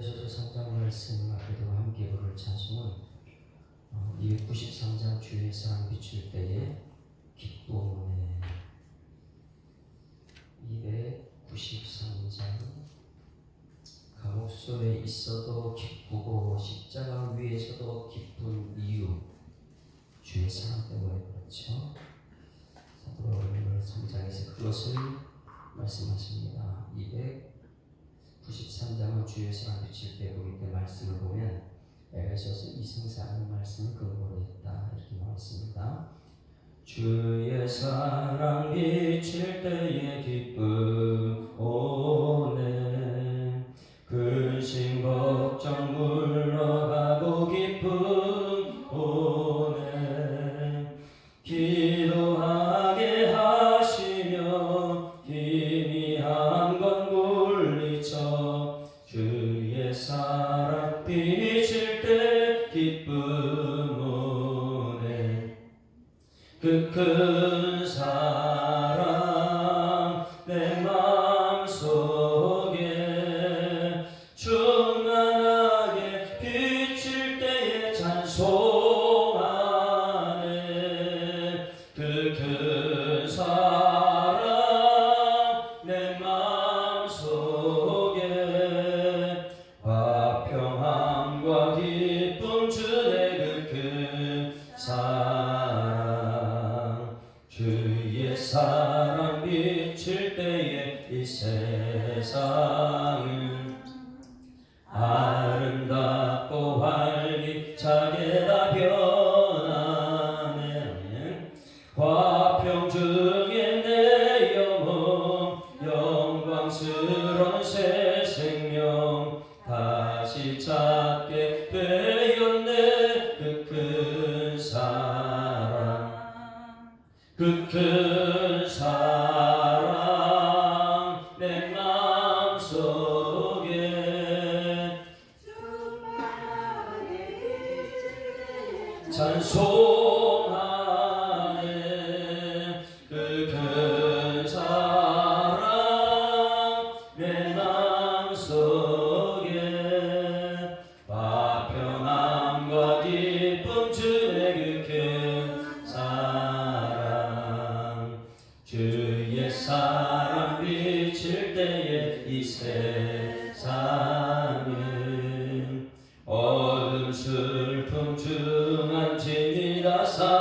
에베소서 3장 말씀 앞에도 함께 부를 찬송은 293장 주의 사랑 비출 때에 기쁨에 293장 감옥 속에 있어도 기쁘고 십자가 위에서도 기쁜 이유 주의 사랑 때문에 그렇죠. 사도 바울은 3장에서 그것을 말씀하십니다. 293장은 주의 사랑 비칠 때 보일 때 말씀을 보면 에베소서 이성사라는 말씀을 근거로 했다 이렇게 나왔습니다. 주의 사랑 비칠 때에 기쁨 오네 근심 걱정 물러가고 기쁨 오네 기도하게 하시며 희미한 건 물리쳐 주의 사랑 비칠 때 기쁨 오네 그 큰 사랑 내 마음속에 충만하게 비칠 때에 찬송하네 그 큰 사랑 내 마음속에 화평함과 기쁨 주네 그 큰 사랑 주의 사랑 비칠 때에 이 세상은 아름답고 활기차게 다 변하네 화평 중에 내 영혼 영광스러운 새 생명 다시 찾게 되었네 그 큰 사랑 그 큰 사랑 내 마음속에 찬송하네 그 큰 사랑 내 마음속에 화평함과 기쁨 주의 그 큰 사랑 주의 사랑 비칠 때에 이 세상은 어둠 슬픔 중한 짐이 다 사라져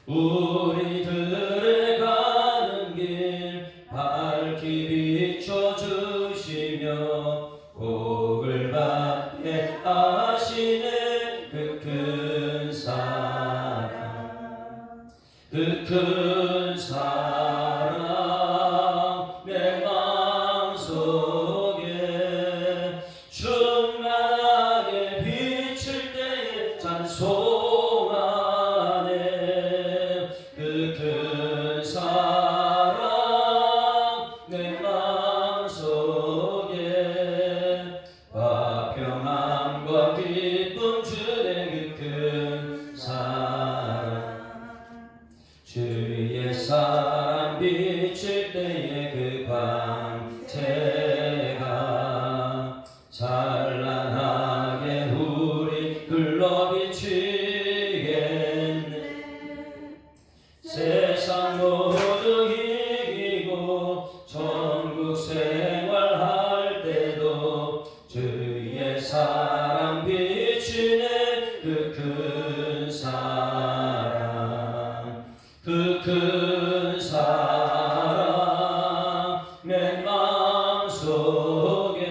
우리들의 가는 길 밝히 비춰주시며 복을 받게 하시네 그 큰 사랑 그 큰 사랑 내 마음속에 충만하게 비칠 때에 찬송하네 그 큰 사랑 내 마음속에 화평함과 기쁨 주네 그 큰 사랑 주의 사랑 비칠 때에 그 광채가 찬란하게 우리 글러 비치겠네 세상 모두 이기고 천국 생활할 때도 주의 사랑 비치네 그 큰 사랑 그 큰 사랑 내 마음속에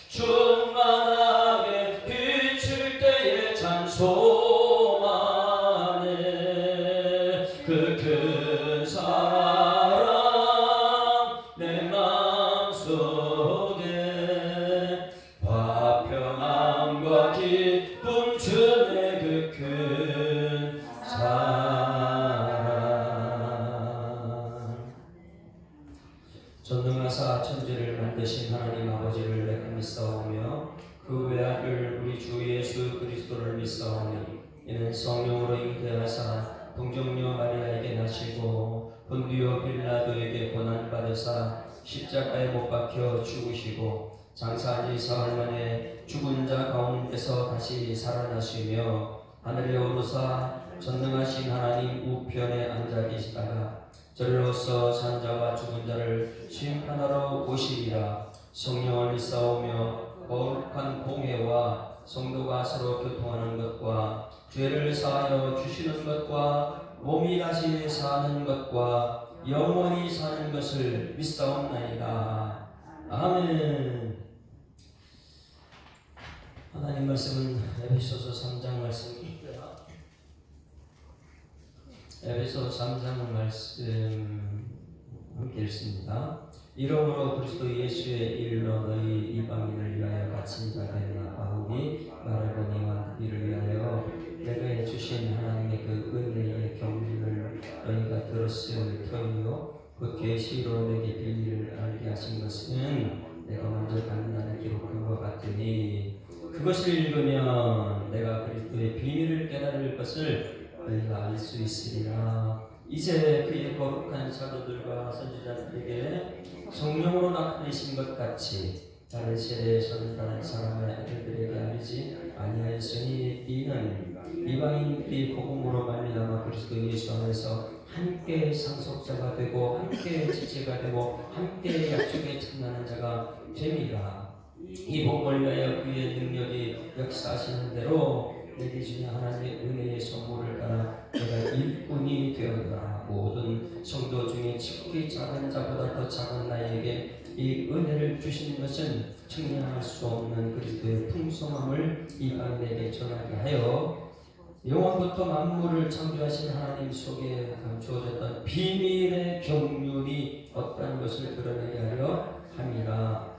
충만하게 비칠 때에 찬송하네 그 큰 사랑 내 마음속에 화평함과 기쁨 주네 그 큰 사랑 전능하사 천지를 만드신 하나님 아버지를 내가 믿사오며 그 외아들 우리 주 예수 그리스도를 믿사오니 이는 성령으로 잉태하사 동정녀 마리아에게 나시고 본디오 빌라도에게 고난받으사 십자가에 못 박혀 죽으시고 장사한 지 사흘 만에 죽은 자 가운데서 다시 살아나시며 하늘에 오르사 전능하신 하나님 우편에 앉아 계시다가 저리로서 산 자와 죽은 자를 심판하러 오시리라. 성령을 믿사오며 거룩한 공회와 성도가 서로 교통하는 것과 죄를 사하여 주시는 것과 몸이 다시 사는 것과 영원히 사는 것을 믿사옵나이다. 아멘. 하나님 말씀은 에베소서 3장 말씀입니다. 에베소 3장 말씀 함께 읽습니다. 이러므로 그리스도 예수의 일로 너희 이방인을 위하여 갇힌 자된 바울이 말하거니와 이를 위하여 내가 주신 하나님의 그 은혜의 경륜을 너희가 들었을 터이요 그 계시로 내게 비밀을 알게 하신 것은 내가 먼저 간단히 기록한 것 같으니 그것을 읽으면 내가 그리스도의 비밀을 깨달을 것을 너희가 알 수 있으리라. 이제 그의 거룩한 사도들과 선지자들에게 성령으로 나타내신 것 같이 다른 세대에서는 다른 사람의 아들들에게 알리지 아니하였으니 이는 이방인들이 복음으로 말미암아 그리스도 예수 안에서 함께 상속자가 되고 함께 지체가 되고 함께 약속에 참나는 자가 됨이라. 이 복음을 위하여 그의 능력이 역사하시는 대로 내게 주신 하나님의 은혜의 선물을 따라 내가 일꾼이 되었노라. 모든 성도 중에 지극히 작은 자보다 더 작은 나에게 이 은혜를 주신 것은 측량할 수 없는 그리스도의 풍성함을 이방인에게 전하게 하여 영원부터 만물을 창조하신 하나님 속에 감추어졌던 비밀의 경륜이 어떠한 것을 드러내게 하려 함이라.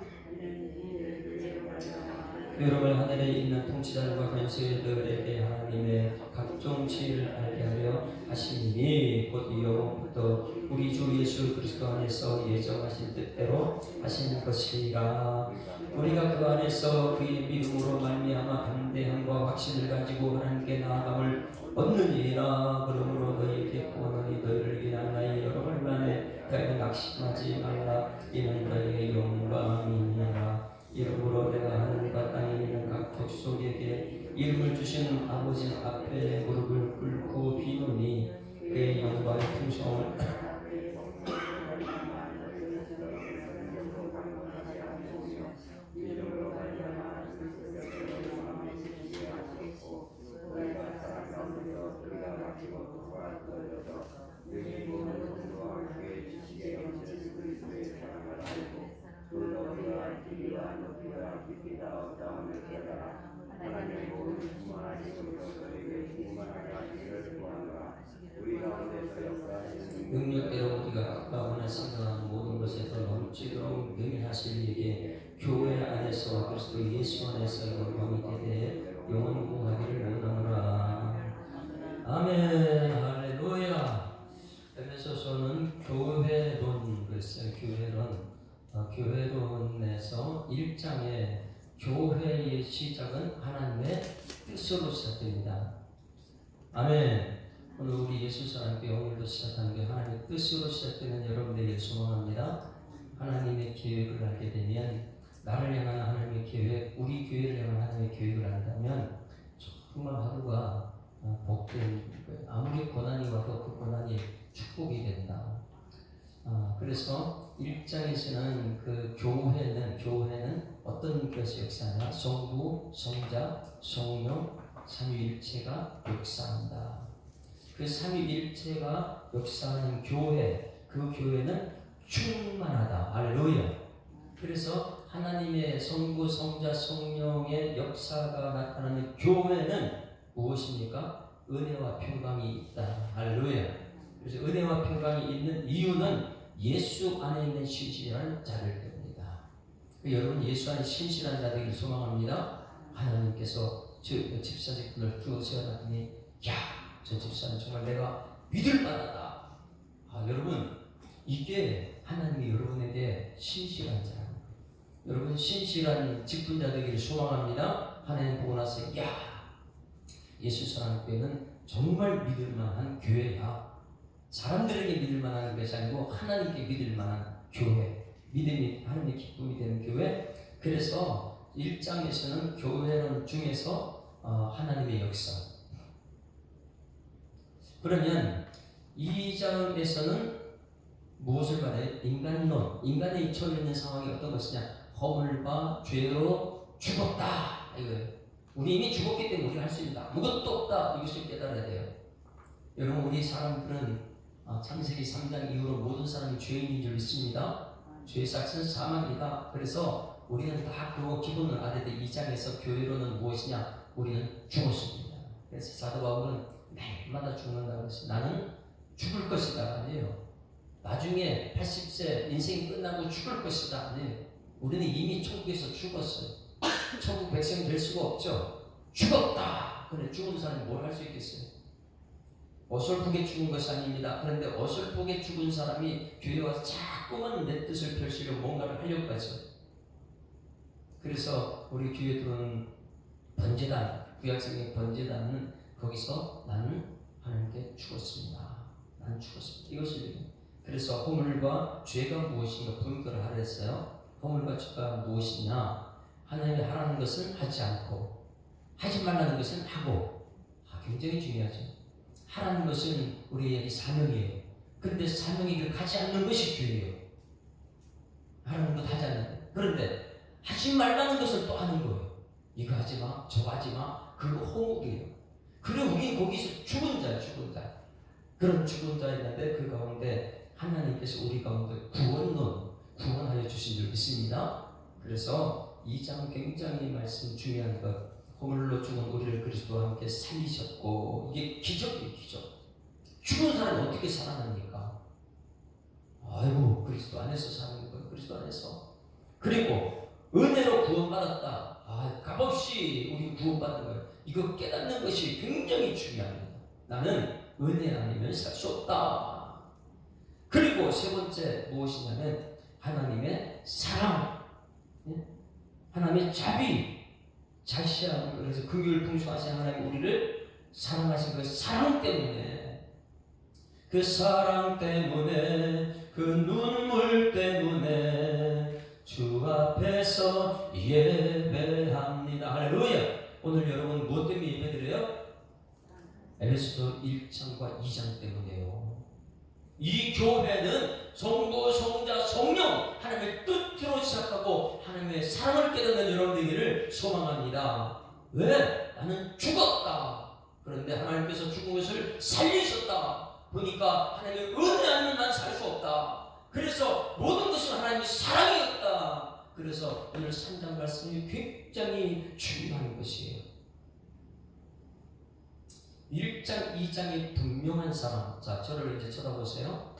여러분 하늘에 있는 통치자들과 권세들에게 하나님의 각종 지혜를 알게 하려 하시니 곧 영원부터 우리 주 예수 그리스도 안에서 예정하신 뜻대로 하시는 것이라. 우리가 그 안에서 그의 믿음으로 말미암아 담대함과 확신을 가지고 하나님께 나아감을 얻느니라. 그러므로 너희에게 구원하니 너희를 위한 나의 여러 발만에 너희는 낙심하지 말라. 이는 너희의 영광이니라. 이러므로 내가 하늘과 땅에 있는 각 족속에게 이름을 주신 아버지 앞에 무릎을 꿇고 비노니 그의 영광의 풍성을 능력대로 우리가 가까운 생각하는 모든 것에서 넘치도록 능히하실 이에게 교회 안에서 그리스도 예수 안에서 영광이 되되 영원무하기를 원하노라. 아멘. 할렐루야. 에베소서는 교회론 글쎄 교회론에서 1장에 교회의 시작은 하나님의 뜻으로 시작됩니다. 아멘. 오늘 우리 예수 사람께 오늘도 시작하는 게 하나님의 뜻으로 시작되는 여러분들에게 소망합니다. 하나님의 계획을 알게 되면 나를 향한 하나님의 계획, 우리 교회를 향한 하나님의 계획을 안다면 정말 하루가 복된 거예요. 아무리 고난이 와도 그 고난이 축복이 된다. 그래서 1장에서는 그 교회는 어떤 것이 역사하냐? 성부, 성자, 성령, 삼위일체가 역사한다. 그 삼위일체가 역사하는 교회, 그 교회는 충만하다. 할렐루야. 그래서 하나님의 성부, 성자, 성령의 역사가 나타나는 교회는 무엇입니까? 은혜와 평강이 있다. 할렐루야. 그래서 은혜와 평강이 있는 이유는 예수 안에 있는 신실한 자들 때문이다. 여러분 예수 안에 신실한 자들을 소망합니다. 하나님께서 집사직분을 쭉 세워놨더니 저 집사는 정말 내가 믿을 만하다. 여러분 이게 하나님이 여러분에게 신실한 자. 여러분 신실한 직분자들에게 소망합니다. 하나님 보고 나서 예수 사랑 교회는 정말 믿을 만한 교회야. 사람들에게 믿을 만한 것이 아니고 하나님께 믿을 만한 교회, 믿음이 하나님의 기쁨이 되는 교회. 그래서 1장에서는 교회론 중에서 하나님의 역사. 그러면 2장에서는 무엇을 말해? 인간론. 인간의 처해 있는 상황이 어떤 것이냐? 허물과 죄로 죽었다 이거예요. 우리 이미 죽었기 때문에 우리가 할 수 있는 아무것도 없다. 이것을 깨달아야 돼요. 여러분, 우리 사람들은 창세기 3장 이후로 모든 사람이 죄인인 줄 믿습니다. 죄의 삭은 사망이다. 그래서 우리는 다 그거 기본을 알아야 돼. 2장에서 교회로는 무엇이냐? 우리는 죽었습니다. 그래서 사도 바울은 매일마다 죽는다고 했어요. 나는 죽을 것이다 아니에요. 나중에 80세 인생이 끝나고 죽을 것이다 아니에요. 우리는 이미 천국에서 죽었어요. 천국 백성이 될 수가 없죠. 죽었다. 그래, 죽은 사람이 뭘 할 수 있겠어요? 어설프게 죽은 것이 아닙니다. 그런데 어설프게 죽은 사람이 교회에 와서 자꾸만 내 뜻을 펼치려고 뭔가를 하려고 하죠. 그래서 우리 교회에 들어오는 번제단, 구약성의 번제단은 거기서 나는 하나님께 죽었습니다. 나는 죽었습니다. 이것을 얘기해요. 그래서 허물과 죄가 무엇인가 분별을 하라 했어요. 허물과 죄가 무엇이냐? 하나님이 하라는 것은 하지 않고 하지 말라는 것은 하고. 굉장히 중요하죠. 하라는 것은 우리에게 사명이에요. 그런데 사명이 가지 않는 것이 교회예요. 하라는 것 하지 않는. 그런데 하지 말라는 것은 또 하는 거예요. 이거 하지 마, 저거 하지 마. 그거 허물이에요. 그래, 우리 거기서 죽은 자야, 죽은 자. 그런 죽은 자였는데 그 가운데 하나님께서 우리 가운데 구원하여 주신 줄 믿습니다. 그래서 2장 굉장히 말씀 중요한 것. 허물로 죽은 우리를 그리스도와 함께 살리셨고, 이게 기적이에요, 기적. 죽은 사람이 어떻게 살아납니까? 아이고, 그리스도 안에서 사는 거예요, 그리스도 안에서. 그리고 은혜로 구원받았다. 값없이 우리 구원받은 거예요. 이거 깨닫는 것이 굉장히 중요합니다. 나는 은혜 아니면 살 수 없다. 그리고 세 번째 무엇이냐면 하나님의 사랑, 하나님의 자비, 자시함. 그래서 긍휼 풍성하신 하나님 우리를 사랑하신 그 사랑 때문에, 그 사랑 때문에, 그 눈물 때문에 주 앞에서 예배합니다. 할렐루야. 오늘 여러분 무엇 때문에 예배드려요? 에베소서 1장과 2장 때문에요. 이 교회는 성부, 성자, 성령 하나님의 뜻으로 시작하고 하나님의 사랑을 깨닫는 여러분들에게를 소망합니다. 왜? 나는 죽었다. 그런데 하나님께서 죽은 것을 살리셨다. 보니까 하나님의 은혜 아니면 난 살 수 없다. 그래서 모든 것은 하나님의 사랑이었다. 그래서 오늘 3장 말씀이 굉장히 중요한 것이에요. 1장, 2장이 분명한 사람. 자, 저를 이제 쳐다보세요.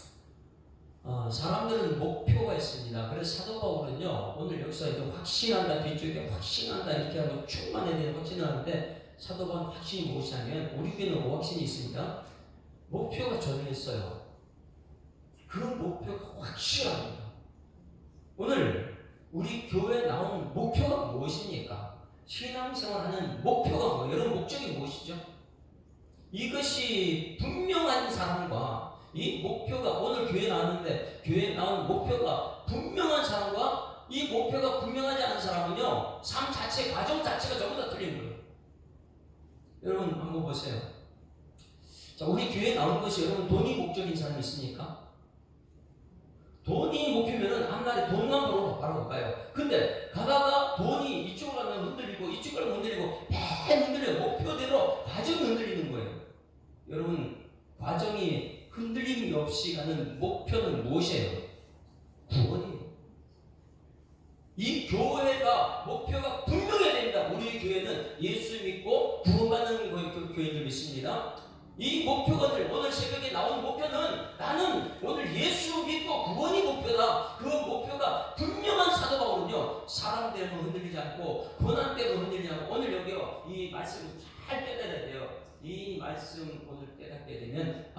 사람들은 목표가 있습니다. 그래서 사도 바울은요, 오늘 여기서 이제 확신한다, 뒤쪽에 확신한다, 이렇게 하고 충만에 대한 확신을 하는데, 사도 바울은 확신이 무엇이냐면, 우리 교회는 확신이 있습니다. 목표가 정해졌어요. 그 목표가 확실합니다. 오늘 우리 교회에 나온 목표가 무엇입니까? 신앙생활하는 목표가 뭐예요? 여러분, 목적이 무엇이죠? 이것이 분명한 사람과 이 목표가, 오늘 교회에 나왔는데 교회에 나온 목표가 분명한 사람과 이 목표가 분명하지 않은 사람은요, 삶 자체, 과정 자체가 전부 다 틀린 거예요. 여러분 한번 보세요. 자, 우리 교회에 나온 것이, 여러분 돈이 목적인 사람이 있습니까? 돈이 목표면은 한 달에 돈만 벌어 바로 가요. 근데 가다가 돈이 이쪽으로 가면 흔들리고 이쪽으로 가면 흔들리고 매일 흔들려요. 목표대로 과정이 흔들리는 거예요. 여러분, 과정이 흔들림이 없이 가는 목표는 무엇이에요? 구원이에요. 이 교회가 목표가 분명해야 됩니다. 우리 교회는 예수 믿고 구원받는 교회인 줄 믿습니다. 이 목표들, 오늘 새벽에 나온 목표는 나는 오늘 예수 믿고 구원이 목표다. 그 목표가 분명한 사도 바울은요, 사람 때문에 흔들리지 않고 고난 때문에 흔들리지 않고, 오늘 여기요, 이 말씀을 잘 깨달아야 돼요. 이 말씀 오늘 깨닫게 되면,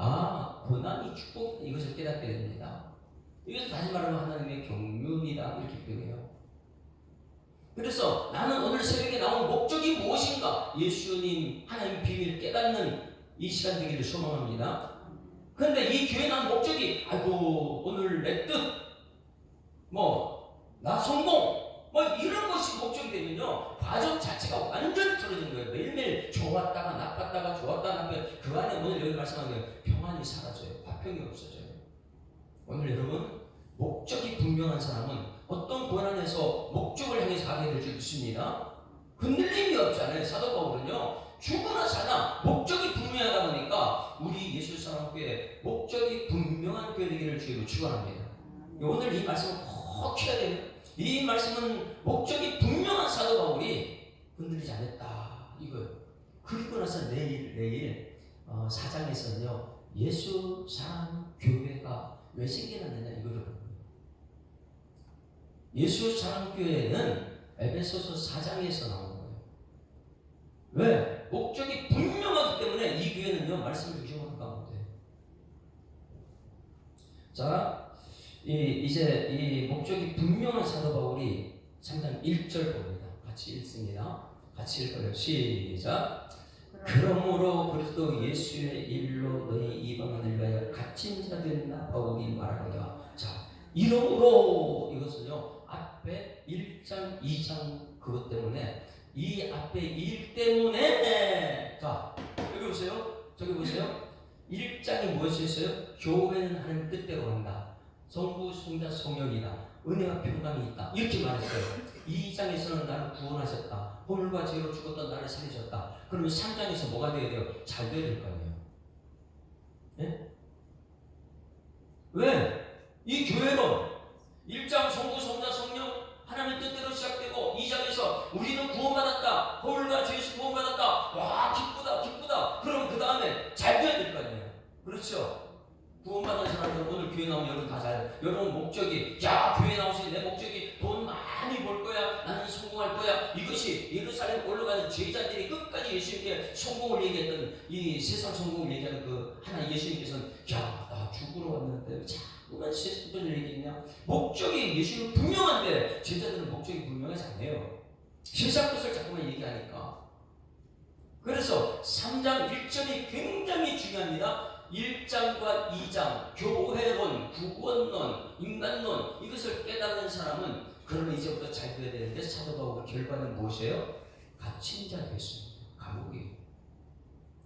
고난이 축복, 이것을 깨닫게 됩니다. 이것을 다시 말하면 하나님의 경륜이다, 이렇게 표현해요. 그래서 나는 오늘 새벽에 나온 목적이 무엇인가? 예수님 하나님 비밀을 깨닫는 이 시간 되기를 소망합니다. 그런데 이 교회 나온 목적이, 오늘 내 뜻, 나 성공, 이런 것이 목적이 되면요, 과정 자체가 완전 틀어진 거예요. 매일매일 좋았다가 나빴다가 좋았다가 나쁘다가 그 안에 오늘 여기 말씀한 거예요. 평안이 사라져요. 화평이 없어져요. 오늘 여러분, 목적이 분명한 사람은 어떤 고난에서 목적을 향해서 가게 될 줄 믿습니다. 흔들림이 없잖아요. 사도 바울은요, 죽으나 사나 목적이 분명하다 보니까 우리 예술사랑교회 목적이 분명한 교회 되기를 주로 축원합니다. 오늘 이 말씀을 꼭 해야 돼요. 이 말씀은 목적이 분명한 사도 바울이 흔들리지 않았다 이거예요. 그리고 나서 내일 4장에서는요, 예수사랑교회가 왜 생겨났느냐 이거를 보는 거예요. 예수사랑교회는 에베소서 4장에서 나오는 거예요. 왜? 목적이 분명하기 때문에 이 교회는요, 말씀을 유지하는 가운데. 자, 이제 이 목적이 분명한 사도 바울이 3장 1절 봅니다. 같이 읽습니다. 같이 읽어요. 시작. 그러므로 그리스도 예수의 일로 너희 이방인을 위하여 갇힌 자된 나 바울이 말하노라. 자, 이러므로 이것은요, 앞에 1장, 2장 그것 때문에, 이 앞에 일 때문에, 자, 여기 보세요. 저기 보세요. 1장이 무엇이었어요? 교회는 하나님 뜻대로 한다. 성부, 성자, 성령이다. 은혜와 평강이 있다. 이렇게 말했어요. 2장에서는 나를 구원하셨다. 허물과 죄로 죽었던 나를 살리셨다. 그러면 3장에서 뭐가 되어야 돼요? 잘 되어야 될 거 아니에요. 네? 왜? 이 교회론 1장 성부, 성자, 성령 하나님 뜻대로 시작되고 2장에서 우리는 구원받았다. 허물과 죄에서 구원받았다. 와, 기쁘다, 기쁘다. 그럼 그 다음에 잘 되어야 될 거 아니에요. 그렇죠? 구원받은 사람들 오늘 교회 나오면 여러분 다 잘, 여러분 목적이, 야, 교회 나오시 내 목적이 돈 많이 벌 거야, 나는 성공할 거야. 이것이 예루살렘 올라가는 제자들이 끝까지 예수님께 성공을 얘기했던, 이 세상 성공을 얘기하는 그 하나 예수님께서는, 야, 나 죽으러 왔는데 자꾸만 세상을 얘기했냐. 목적이 예수님 분명한데 제자들은 목적이 분명하지 않네요. 세상 것을 자꾸만 얘기하니까. 그래서 3장 1절이 굉장히 중요합니다. 1장과 2장, 교회론, 구원론, 인간론, 이것을 깨달은 사람은 그러면 이제부터 잘 되어야 되는데, 사도 바울의 결과는 무엇이에요? 갇힌 자 됐습니다. 감옥이.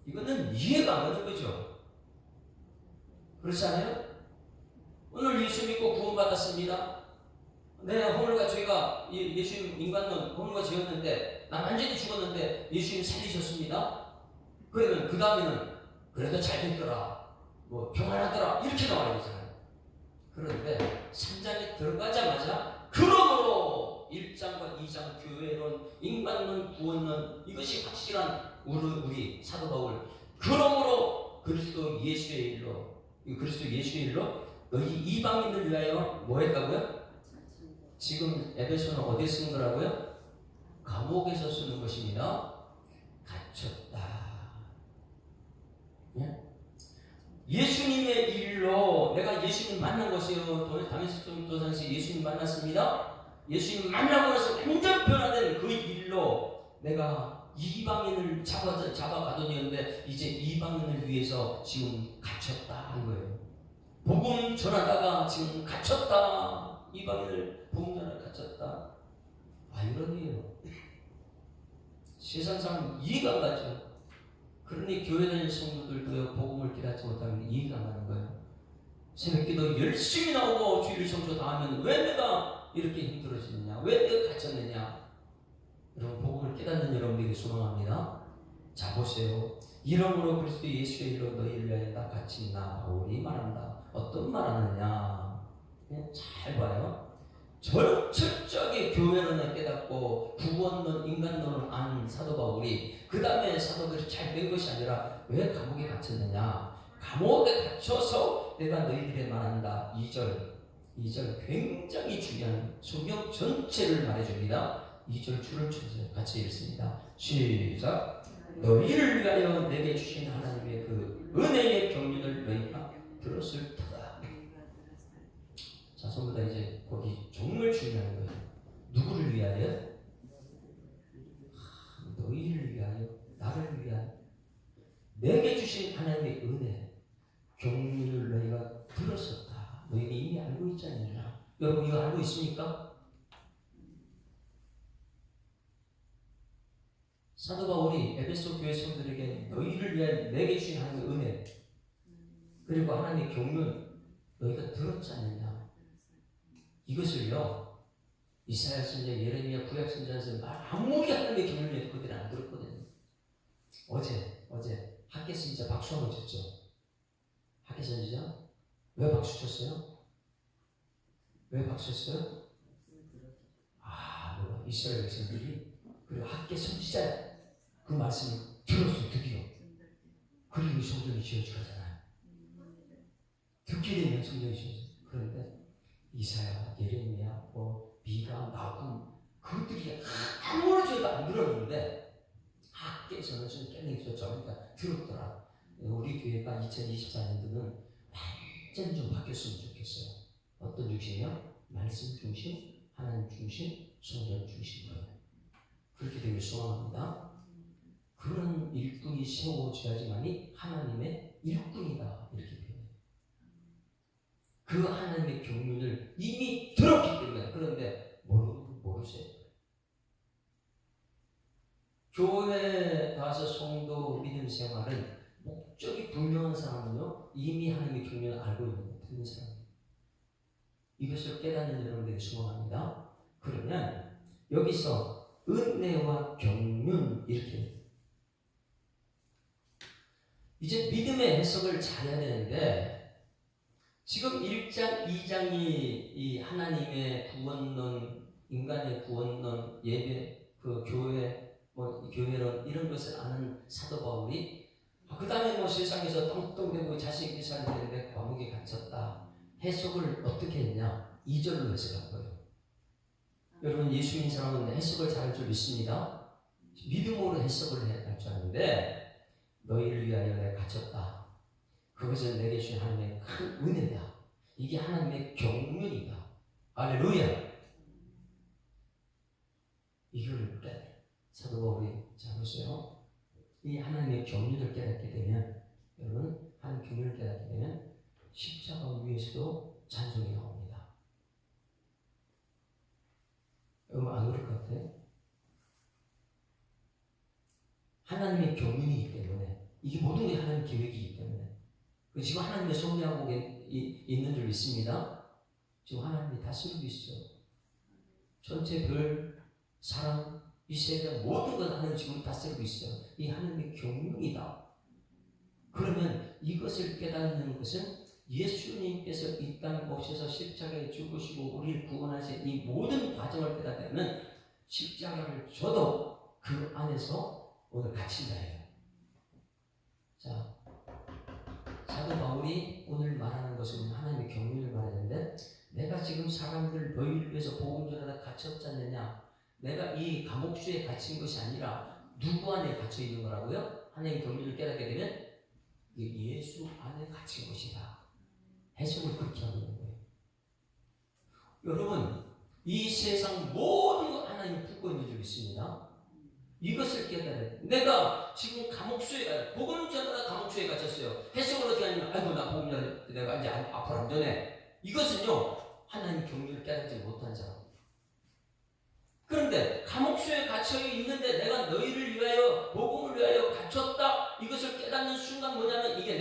이거는 이해가 안 가는 거죠. 그렇지 않아요? 오늘 예수 믿고 구원받았습니다. 내 허물과 죄가, 예수님 인간론, 허물과 죄였는데, 난 완전히 죽었는데 예수님 살리셨습니다. 그러면 그 다음에는 그래도 잘 됐더라, 평안하더라, 이렇게 나와야 되잖아요. 그런데 3장에 들어가자마자 그러므로 1장과 2장 교회론, 인간론, 구원론, 이것이 확실한 우리 사도 바울. 그러므로 그리스도 예수의 일로 너희 이방인을 위하여 뭐 했다고요? 지금 에베소는 어디에 쓰는 거라고요? 감옥에서 쓰는 것입니다. 갇혔다. 예? 예수님의 일로 내가 예수님 만난 것이요. 도상에서 예수님 만났습니다. 예수님 만나고 나서 완전 변화된 그 일로 내가 이방인을 잡아가더니였는데 이제 이방인을 위해서 지금 갇혔다 한 거예요. 복음 전하다가 지금 갇혔다. 이방인을 복음 전하다 갇혔다. 이런이에요. 세상 사람 이해가 안 가죠. 그러니 교회 다니는 성도들도요, 복음을 깨닫지 못하면 이해가 안 가는 거예요. 새벽기도 열심히 나오고 주일 성수 다 하면 왜 내가 이렇게 힘들어지느냐, 왜 내가 갇혔느냐. 여러분, 복음을 깨닫는 여러분들에게 소망합니다. 자, 보세요. 이러므로 그리스도 예수의 일로 너희를 위하여 다 갇힌 나 바울이 말한다. 어떤 말하느냐, 잘 봐요. 철저하게 교회론을 깨닫고 구원론, 인간론을 아는 사도 바울이 그 다음에 사도들이 잘 된 것이 아니라 왜 감옥에 갇혔느냐. 감옥에 갇혀서 내가 너희들에 말한다. 2절 굉장히 중요한 성경 전체를 말해줍니다. 2절 줄을 쳐서 같이 읽습니다. 시작. 너희를 위하여 내게 주신 하나님의 그 은혜의 경륜을 너희가 들었을 터다. 자, 전부 다 이제 거기 정말 중요한 거예요. 누구를 위하여? 너희를 위하여, 나를 위하여. 내게 주신 하나님의 은혜, 경륜을 너희가 들었었다. 너희는 이미 알고 있지 않느냐. 여러분 이거 알고 있습니까? 사도 바울이 에베소 교회 성도들에게 너희를 위하여 내게 주신 하나님의 은혜 그리고 하나님의 경륜 너희가 들었지 않느냐 이것을요 이사야 선지자 예레미야 구약 선지자에서 아무리 하나님의 경륜을 해도 그들은 안 들었거든요. 어제 학계 선지자 박수 한번 쳤죠. 학계 선지자 왜 박수 쳤어요? 왜 박수 쳤어요? 뭐야 이스라엘 백성들이 그리고 학계 선지자 그 말씀을 들었어요. 드디어 그리고 성전이 지어지잖아요. 듣게 되면 성전이 지어져요. 그런데 이사야, 예레미야, 미가, 나훔 그들이 아무리 줘도 안 들었는데 학계에서는 좀 깨내기 줬죠. 그러니까 들었더라. 우리 교회가 2024년도는 완전 좀 바뀌었으면 좋겠어요. 어떤 중심이요? 말씀 중심, 하나님 중심, 성전 중심으로 그렇게 되길 소원합니다. 그런 일꾼이 세워져야지만이 하나님의 일꾼이다 이렇게 표현해요. 그 하나님의 경륜을 이미 들었기 때문에 그런데 모르세요. 교회 가서 성도 믿음 생활은 목적이 분명한 사람은요 이미 하나님의 경륜을 알고 있는 거 듣는 사람이에요. 이것을 깨닫는 여러분들에게 소망합니다. 그러면 여기서 은혜와 경륜 이렇게 이제 믿음의 해석을 잘해야 되는데 지금 1장, 2장이 이 하나님의 구원론, 인간의 구원론, 예배, 그 교회, 교회론 이런 것을 아는 사도 바울이 그 다음에 세상에서 똥똥대고 자식이 살는데 감옥에 갇혔다. 해석을 어떻게 했냐? 2절로 해석한 거예요. 여러분 예수 믿는 사람은 해석을 잘할 줄 믿습니다. 믿음으로 해석을 해야 할 줄 아는데 너희를 위하여 내가 갇혔다. 그것은 내게 주신 하나님의 큰 은혜다. 이게 하나님의 경륜이다. 할렐루야. 이걸 사도 바울이 잘 보세요. 이 하나님의 경륜을 깨닫게 되면 여러분 하나님의 경륜을 깨닫게 되면 십자가 위에서도 찬송이 나옵니다. 여러분 안 그럴 것 같아요? 하나님의 경륜이기 때문에 이게 모든 게 하나님의 계획이기 때문에 지금 하나님의 섭리하고 있는 줄 믿습니다. 지금 하나님이 다스리고 있어요. 전체 별, 사람, 이 세계 모든 것 하나님 지금 다스리고 있어요. 이 하나님의 경륜이다. 그러면 이것을 깨닫는 것은 예수님께서 이 땅에 오셔서 십자가에 죽으시고 우리를 구원하신 이 모든 과정을 깨닫으면 십자가를 져도 그 안에서 오늘 갇힌 자예요. 자, 사도 바울이 오늘 말하는 것은 하나님의 경륜을 말하는데 내가 지금 사람들 너희를 위해서 복음 전하다 갇혔지 않느냐? 내가 이 감옥수에 갇힌 것이 아니라 누구 안에 갇혀 있는 거라고요? 하나님의 경륜을 깨닫게 되면 예수 안에 갇힌 것이다. 해석을 그렇게 하고 있는 거예요. 여러분, 이 세상 모든 것 하나님이 품고 있는 줄 믿습니다. 이것을 깨달아요. 내가 지금 감옥수에 복음 전하다 감옥수에 갇혔어요. 해석을 어떻게 하냐면 아이고 나 복음 전하다 내가 이제 앞으로 안 전해. 이것은요 하나님 경륜을 깨닫지 못한 사람. 그런데 감옥수에 갇혀 있는데 내가 너희를 위하여 복음을 위하여 갇혔다. 이것을 깨닫는 순간 뭐냐면 이게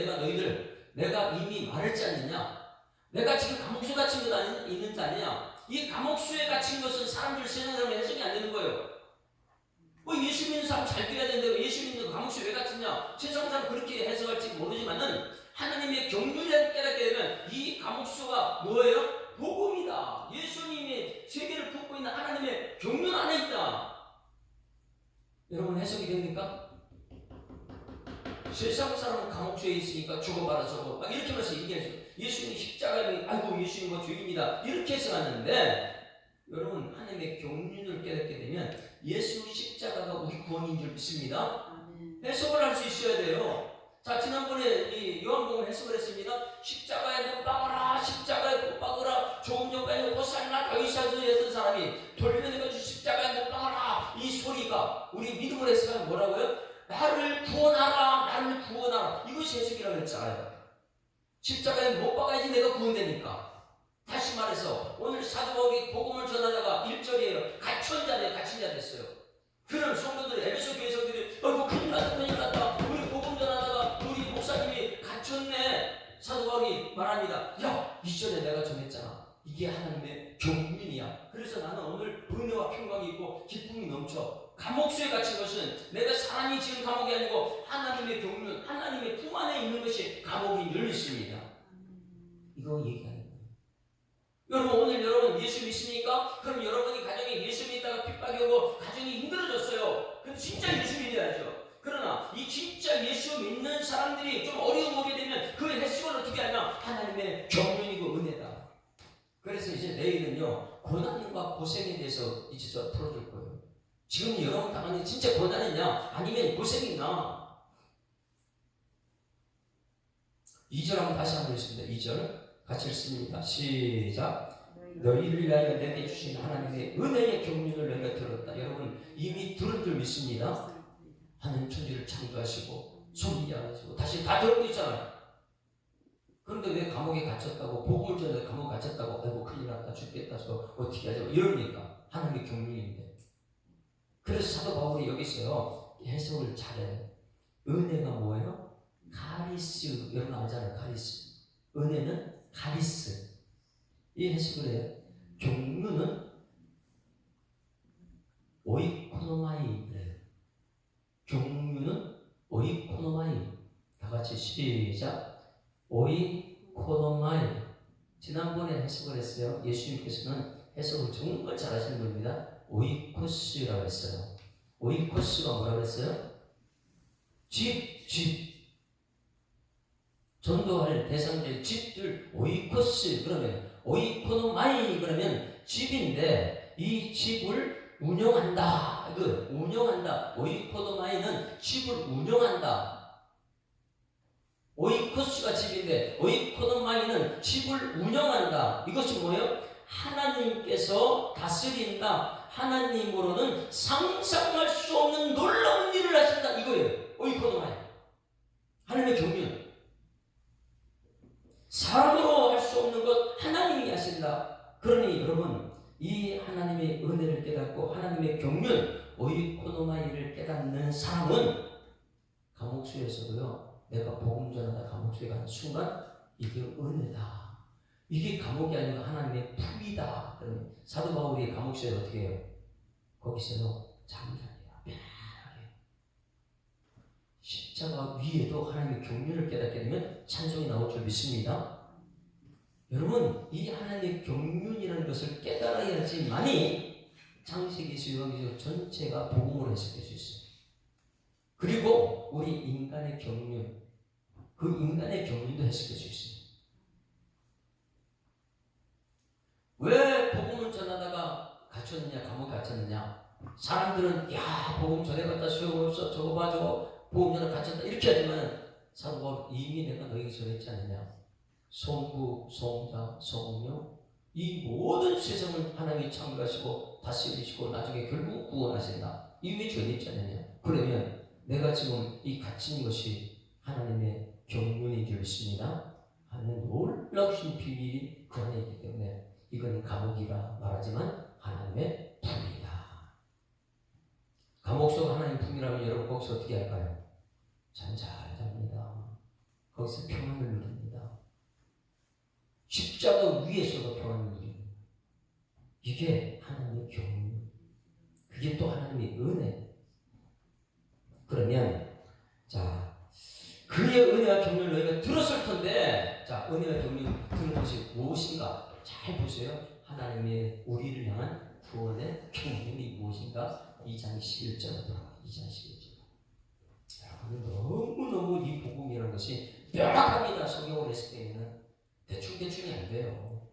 내가 이미 말했지 않느냐. 내가 지금 감옥수에 갇힌 것 있는 자 아니냐. 이 감옥수에 갇힌 것은 사람들 세상 사람이 해석이 안 되는 거예요. 예수 믿는 사람 잘 돼야 되는데 예수 믿는 감옥수에 왜 갇혔냐? 세상 사람 그렇게 해석할지 모르지만은 하나님의 경륜을 깨닫게 되면 이 감옥수가 뭐예요? 복음이다. 예수님이 세계를 품고 있는 하나님의 경륜 안에 있다. 여러분 해석이 됩니까? 세상 사람은 감옥수에 있으니까 죽어봐라 저거 막 이렇게 말해서 얘기하죠. 예수님 십자가에 아이고 예수님 죄인이다 이렇게 해석하는데 여러분 하나님의 경륜을 깨닫게 되면 예수 십자가가 우리 구원인 줄 믿습니다. 해석을 할 수 있어야 돼요. 자 지난번에 이 요한복음 해석을 했습니다. 십자가에 못 박아라 십자가에 못 박아라 조금 전까지 호산나 다윗에서 했던 사람이 돌려내가지고 십자가에 못 박아라 이 소리가 우리 믿음을 해석하면 뭐라고요? 나를 구원하라 나를 구원하라 이것이 해석이라고 했잖아요. 십자가에 못 박아야지 내가 구원되니까 다시 말해서 오늘 사도 바울이 복음을 전하다가 1절이에요. 갇힌 자네, 갇힌 자 됐어요. 그런 성도들이, 에베소 교회 성도들이 아이고 큰일 났다, 큰일 났다, 우리 복음 전하다가 우리 목사님이 갇혔네. 사도 바울이 말합니다. 야, 이전에 내가 전했잖아. 이게 하나님의 경륜이야. 그래서 나는 오늘 은혜와 평강이 있고 기쁨이 넘쳐. 감옥수에 갇힌 것은 내가 사람이 지은 감옥이 아니고 하나님의 경륜, 하나님의 품 안에 있는 것이 감옥이 열렸습니다. 이거 얘기하는 거예요. 여러분, 오늘 여러분 예수 믿습니까? 그럼 여러분이 가정에 예수 믿다가 핍박이 오고 가정이 힘들어졌어요. 그럼 진짜 예수 믿어야죠. 그러나 이 진짜 예수 믿는 사람들이 좀 어려움 오게 되면 그 해석을 어떻게 하냐? 하나님의 경륜이고 은혜다. 그래서 이제 내일은요, 고난과 고생에 대해서 이제 저 풀어줄 거예요. 지금 여러분 당하는 진짜 고난이냐? 아니면 고생이냐? 2절 한번 다시 한번 읽습니다. 2절 같이 읽습니다. 시작. 너희를 위하여 내게 주신 하나님의 은혜의 경륜을 너희가 들었다. 여러분 이미 들은 줄 믿습니다. 하나님 천지를 창조하시고 섭리하시고 다시 다 들고 있잖아요. 그런데 왜 감옥에 갇혔다고, 복음을 전해 감옥에 갇혔다고, 아이고 큰일 났다, 죽겠다, 저 어떻게 하죠? 이러니까 하나님의 경륜인데. 그래서 사도 바울이 여기서요 해석을 잘해요. 은혜가 뭐예요? 카리스. 여러분 알잖아요. 카리스. 은혜는 카리스. 이 해석을 해요. 경륜은 오이코노마이 그래요. 경륜은 오이코노마이. 다 같이 시작. 오이코노마이. 지난번에 해석을 했어요. 예수님께서는 해석을 정말 잘하시는 분입니다. 오이코스라고 했어요. 오이코스가 뭐라고 했어요? 집. 전도할 대상들 집들 오이코스. 그러면 오이코노마이 그러면 집인데 이 집을 운영한다. 운영한다. 오이코노마이는 집을 운영한다. 오이코스가 집인데 오이코노마이는 집을 운영한다. 이것이 뭐예요? 하나님께서 다스린다. 하나님으로는 상상할 수 없는 놀라운 일을 하신다. 이거예요. 오이코노마이. 하나님의 경륜. 사람으로 할 수 없는 것 하나님이 하신다. 그러니 여러분 이 하나님의 은혜를 깨닫고 하나님의 경륜 오이코노마이를 깨닫는 사람은 감옥수에서도요, 내가 복음 전하다 감옥수에 가는 순간 이게 은혜다. 이게 감옥이 아니고 하나님의 품이다. 그러면 사도 바울이 감옥수에 어떻게 해요? 거기서요 잠잠해요. 편안하게. 십자가 위에도 하나님의 경륜을 깨닫게 되면 찬송이 나올 줄 믿습니다. 여러분 이 하나님의 경륜이라는 것을 깨달아야지만이 창세기, 수요기서 전체가 복음으로 해석될 수 있어요. 그리고 우리 인간의 경륜, 그 인간의 경륜도 해석될 수 있어요. 왜 복음을 전하다가 갇혔느냐, 감옥에 갇혔느냐? 사람들은 야 복음 전해봤다, 소용없어, 저거 봐, 저거 복음 전에 갇혔다 이렇게 하지만 사도 바울 이미 내가 너에게 전했지 않느냐? 성부, 성자, 성령 이 모든 세상을 하나님이 창조하시고 다스리시고 나중에 결국 구원하신다. 이미 전했지 않느냐? 그러면 내가 지금 이 갇힌 것이 하나님의 경륜인 줄 믿습니다. 하나님 놀라우신 비밀이 그 안에 있기 때문에 이건 감옥이라 말하지만 하나님의 품이다. 감옥 속 하나님 품이라면 여러분 거기서 어떻게 할까요? 잠 잘 잡니다. 거기서 평안을 누립니다. 십자가 위에서도 평안을 누립니다. 이게 하나님의 경륜. 그게 또 하나님의 은혜. 그러면 자 그의 은혜와 경륜을 너희가 들었을 텐데, 자 은혜와 경륜 들은 것이 무엇인가? 잘 보세요. 하나님의 우리를 향한 구원의 경륜이 무엇인가? 2장 11절부터 2장 11절. 여러분 너무너무 이 복음이라는 것이 명확합니다. 성경으로 해석되면 대충이 안 돼요.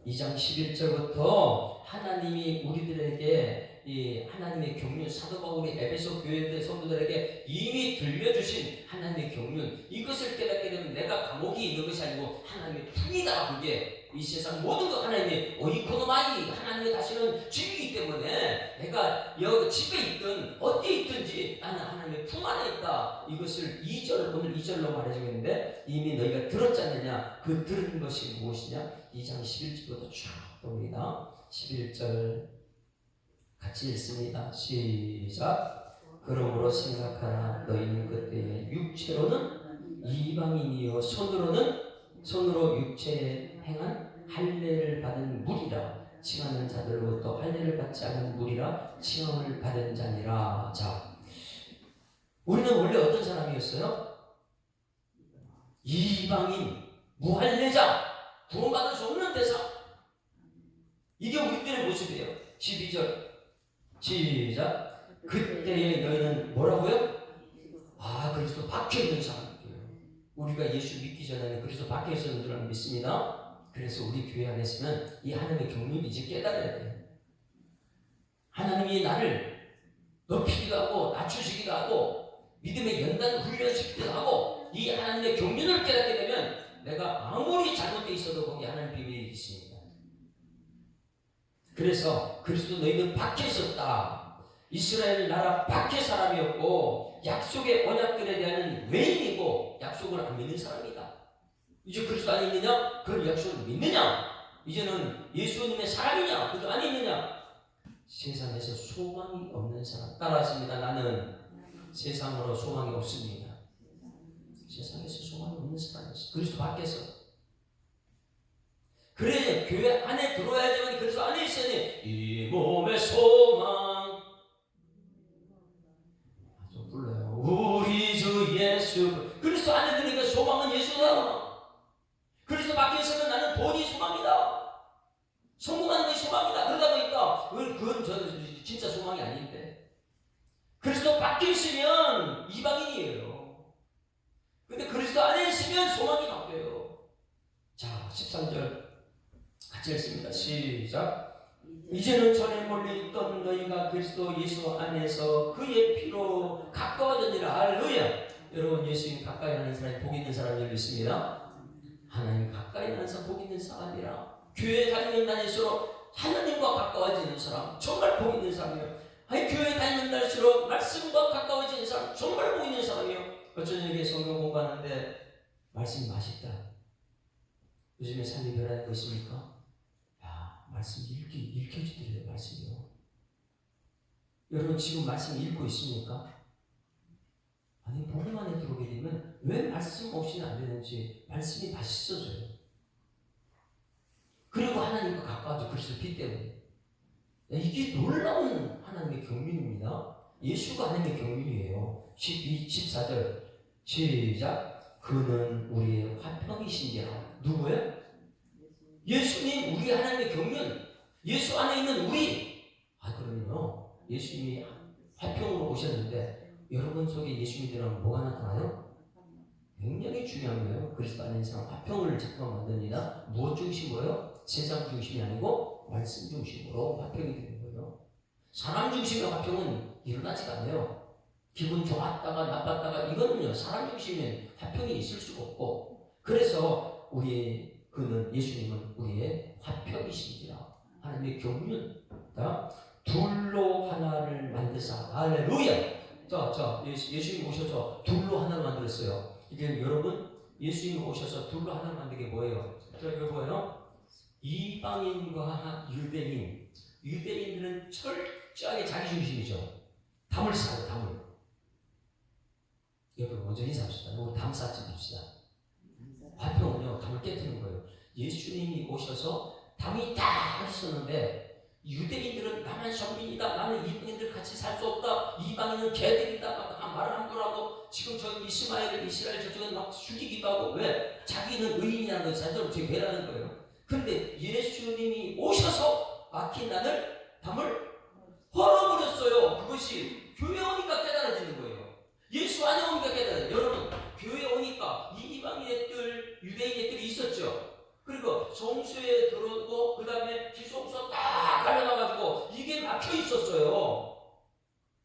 2장 11절부터 하나님이 우리들에게 이 하나님의 경륜, 사도 바울이 에베소 교회 성도들에게 이미 들려주신 하나님의 경륜, 이것을 깨닫게 되면 내가 감옥이 있는 것이 아니고 하나님의 품이다. 그게 이 세상 모든 것 하나님의 오이코노마이 하나님의 다시는 집이기 때문에 내가 여기 집에 있든 어디에 있든지 나는 하나님의 품 안에 있다. 이것을 오늘 2절로 말해주겠는데 이미 너희가 들었지 않느냐. 그 들은 것이 무엇이냐. 2장 11절부터 쭉 봅니다. 11절 같이 읽습니다. 시작. 그러므로 생각하라. 너희는 그때에 육체로는 이방인이요 손으로 육체에 행한 할례를 받은 무리라. 칭하는 자들로부터 할례를 받지 않은 무리라 칭함을 받은 자니라. 자, 우리는 원래 어떤 사람이었어요? 이방인, 무할례자, 구원받을 수 없는 대상. 이게 우리들의 모습이에요. 12절 시작. 그때에 너희는 뭐라고요? 그리스도 박혀있는 사람이에요. 우리가 예수 믿기 전에는 그리스도 박혀 있었는 줄 믿습니다. 그래서 우리 교회 안에서는 이 하나님의 경륜을 이제 깨달아야 돼요. 하나님이 나를 높이기도 하고 낮추시기도 하고 믿음의 연단 훈련시키기도 하고 이 하나님의 경륜을 깨닫게 되면 내가 아무리 잘못되어 있어도 거기 하나님 비밀이 있습니다. 그래서 그리스도 너희는 박혀 있었다. 이스라엘 나라 밖의 사람이었고 약속의 언약들에 대한 외인이고 약속을 안 믿는 사람이다. 이제 그리스도 안에 있느냐? 그런 약속을 믿느냐? 이제는 예수님의 사람이냐? 그도 안에 있느냐? 세상에서 소망이 없는 사람. 따라하십니다. 나는 세상으로 소망이 없습니다. 세상에서 소망이 없는 사람이었어. 그리스도 밖에서. 그래 교회 안에 들어야지만 그리스도 안에 있으니 이 몸의 소망. 불러요. 우리 주 예수. 그리스도 안에 들으니까 소망은 예수다. 그리스도 밖에 있으면 나는 돈이 소망이다. 성공하는 것이 소망이다. 그러다 보니까 그건 저는 진짜 소망이 아닌데. 그리스도 밖에 있으면 이방인이에요. 근데 그리스도 안에 있으면 소망이 바뀌어요. 자, 13절 같이 읽습니다. 시작. 이제는 전에 멀리 있던 너희가 그리스도 예수 안에서 그의 피로 가까워졌느니라. 할렐루야. 여러분 예수님 가까이 하는 사람이 복 있는 사람이 있습니다. 하나님 가까이 하는 사람 복 있는 사람이라. 교회 다니는 날일수록 하나님과 가까워지는 사람 정말 복 있는 사람이에요. 교회 다니는 날일수록 말씀과 가까워지는 사람 정말 복 있는 사람이에요. 어쩌면 성경 공부하는데 말씀이 맛있다. 요즘에 삶이 변하는 거 있습니까? 말씀 읽혀주더래요. 말씀이요. 여러분 지금 말씀 읽고 있습니까? 아니 복음 안에 들어오게 되면 왜 말씀 없이는 안 되는지 말씀이 맛있어져요. 그리고 하나님과 가까워져. 그리스도 피 때문에. 이게 놀라운 하나님의 경륜입니다. 예수가 하나님의 경륜이에요. 14절 시작. 그는 우리의 화평이신지라. 누구예요? 예수님 우리 하나님의 경륜. 예수 안에 있는 우리. 그러면요 예수님이 화평으로 오셨는데 여러분 속에 예수님이 들어가면 뭐가 나타나요? 굉장히 중요한 거예요. 그리스도 안에 있는 사람 화평을 잠깐 만듭니다. 무엇 중심으로요? 세상 중심이 아니고 말씀 중심으로 화평이 되는 거예요. 사람 중심의 화평은 일어나지가 않아요. 기분 좋았다가 나빴다가 이거는요 사람 중심의 화평이 있을 수가 없고. 그래서 그는 예수님은 우리의 화평이신지라. 하나님의 경륜. 둘로 하나를 만드사. 할렐루야. 자, 예수님 오셔서 둘로 하나를 만들었어요. 이게 여러분 예수님 오셔서 둘로 하나를 만든 게 뭐예요? 이거 뭐예요? 이방인과 유대인. 유대인들은 철저하게 자기중심이죠. 담을 쌓아요. 담을. 여러분 먼저 인사합시다. 우리 담 쌓지 맙시다. 화평은요 담을 깨뜨리는 거예요. 예수님이 오셔서 담이 다 있었는데 유대인들은 나만 선민이다. 나는 이방인들 같이 살 수 없다. 이방인은 개들이다. 막 말을 한 거라고. 지금 저 이스라엘 저쪽은 막 죽이기도 하고. 왜? 자기는 의인이라는 걸 자기는 되게 배라는 거예요. 그런데 예수님이 오셔서 막힌 담을 헐어버렸어요. 그것이 교회 오니까 깨달아지는 거예요. 예수 안에 오니까 깨달아요. 여러분 교회 오니까 이방인의 뜰, 유대인의 뜰이 있었죠. 그리고 성수에 들어오고 그 다음에 기성소 딱 갈려놔가지고 이게 막혀 있었어요.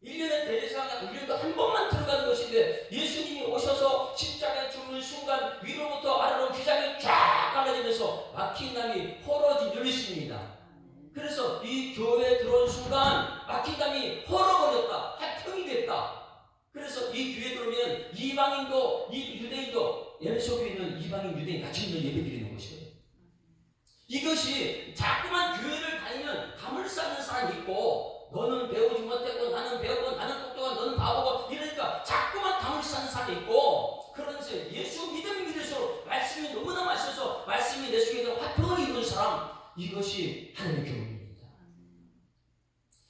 1년에 대제사장 1년도 한 번만 들어가는 것인데 예수님이 오셔서 십자가에 죽는 순간 위로부터 아래로 기장이 쫙 갈라지면서 막힌 담이 헐어진 열리십니다. 그래서 이 교회에 들어온 순간 막힌 담이 헐어버렸다. 화평이 됐다. 그래서 이 교회에 들어오면 이방인도 유대인도 예배소 교회에 있는 이방인 유대인 같이 있는 예배 드리는 것이에요. 이것이 자꾸만 교회를 다니면 감을 쌓는 사람이 있고 너는 배우지 못했고 나는 배웠고 나는 똑똑한 너는 바보고 이러니까 자꾸만 감을 쌓는 사람이 있고 그러면서 예수 믿을수록 말씀이 너무나 맛있어서 말씀이 내 속에서 화평을 이루는 사람 이것이 하나님의 교회입니다.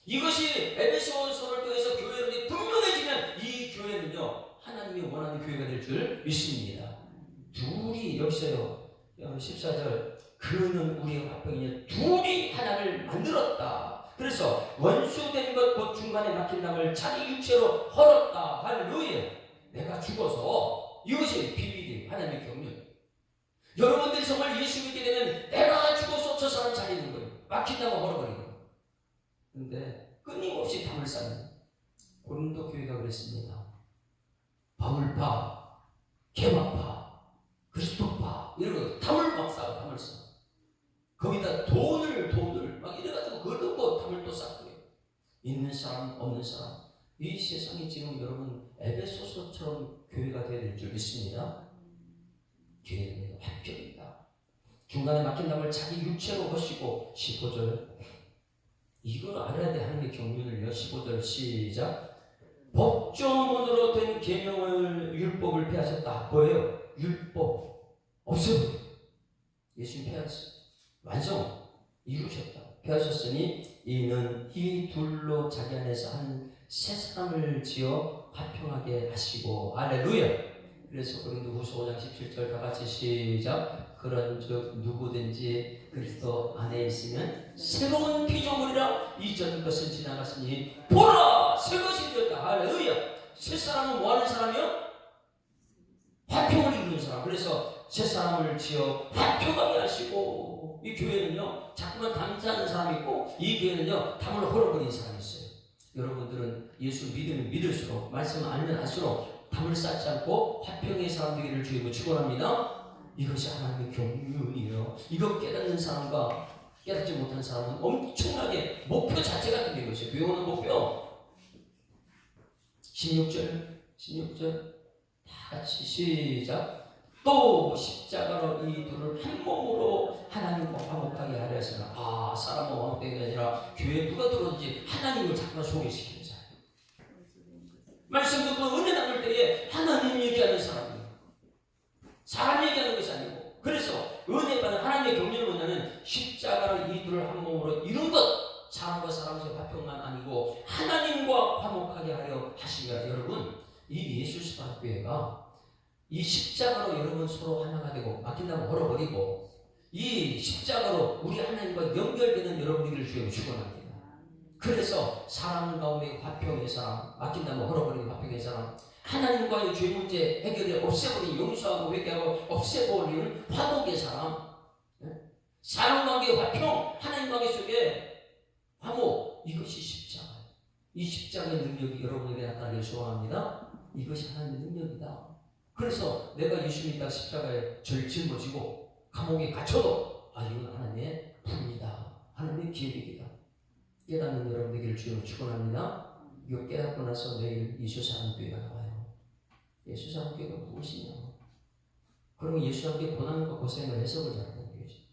이것이 에베소서를 통해서 교회론이 분명해지면 이 교회는요 하나님이 원하는 교회가 될 줄 믿습니다. 둘이 여기서요 14절 그는 우리의 화평이니 둘이 하나를 만들었다. 그래서 원수된 것 곧 중간에 막힌 담을 자기 육체로 헐었다. 할렐루야. 내가 죽어서 이것이 비밀이 하나님의 경륜. 여러분들이 정말 예수 믿게 되면 내가 죽어서 저 사람 살리는 거예요. 막힌 담을 헐어버리고. 그런데 끊임없이 담을 쌓는 고린도 교회가 그랬습니다. 바울파, 개마파, 그리스도파 이런 거 담을 막 쌓아 담을 쌓아. 거기다 돈을 막 이래가지고 그걸 넣고 담을 또 쌓고요. 있는 사람 없는 사람 이 세상이 지금 여러분 에베소서처럼 교회가 되어야 될 줄 믿습니다. 교회는 화평이다. 중간에 막힌 담을 자기 육체로 허시고 15절 이걸 알아야 돼. 하나님의 경륜을요. 15절 시작 법조문으로 된 계명을 율법을 폐하셨다. 뭐예요? 율법 없어요. 예수님 폐하셨어요. 완성 이루셨다. 폐하셨으니 이는 이 둘로 자기 안에서 한 새 사람을 지어 화평하게 하시고 할렐루야. 그래서 고린도후서 5장 17절 다 같이 시작 그런즉 누구든지 그리스도 안에 있으면 새로운 피조물이라 이전 것은 지나갔으니 보라 새 것이 되었다. 할렐루야. 새 사람은 뭐하는 사람이요? 화평을 이루는 사람. 그래서 새 사람을 지어 화평하게 하시고 이 교회는요 자꾸만 담자는 사람이 있고 이 교회는요 담을 헐어버리는 사람이 있어요. 여러분들은 예수 믿으면 믿을수록 말씀을 알면 알수록 담을 쌓지 않고 화평의 사람 되기를 주님을 축원합니다. 이것이 하나님의 경륜이에요. 이거 깨닫는 사람과 깨닫지 못하는 사람은 엄청나게 목표 자체 같은 게 것이에요. 배우는 목표 16절 다 같이 시작 또 십자가로 이 둘을 한 몸으로 하나님과 화목하게 하려 했으나 사람과 화목되는 게 아니라 교회에 누가 들어오든지 하나님을 자꾸만 소개시키는 사람. 말씀 듣고 은혜 나눌 때에 하나님 얘기하는 사람이에요. 사람 얘기하는 것이 아니고 그래서 은혜 받는 하나님의 경륜을 뭐냐면 십자가로 이 둘을 한 몸으로 이룬 것 사람과 사람의 화평만 아니고 하나님과 화목하게 하려 하시니라. 여러분 이 예수스파교회가 이 십자가로 여러분 서로 하나가 되고 막힌다면 얼어버리고 이 십자가로 우리 하나님과 연결되는 여러분들을 주여 축원합니다. 그래서 사람 가운데 화평의 사람 막힌다면 얼어버리고 화평의 사람 하나님과의 죄 문제 해결해 없애버리는 용서하고 회개하고 없애버리는 화목의 사람 사람 관계 화평 하나님 관계 속에 화목 이것이 십자가예요. 이 십자가의 능력이 여러분에게 나타나길 소원합니다. 이것이 하나님의 능력이다. 그래서 내가 예수 믿다 십자가에 짊어지고 감옥에 갇혀도 이건 하나님의 품이다. 하나님의 계획이다. 깨닫는 여러분 되기를 주님을 축원합니다. 이거 깨닫고 나서 내일 예수사랑교회가 나와요. 예수사랑교회가 무엇이냐? 그러면 예수사랑교회 고난과 고생을 해석을 잘하는 거지.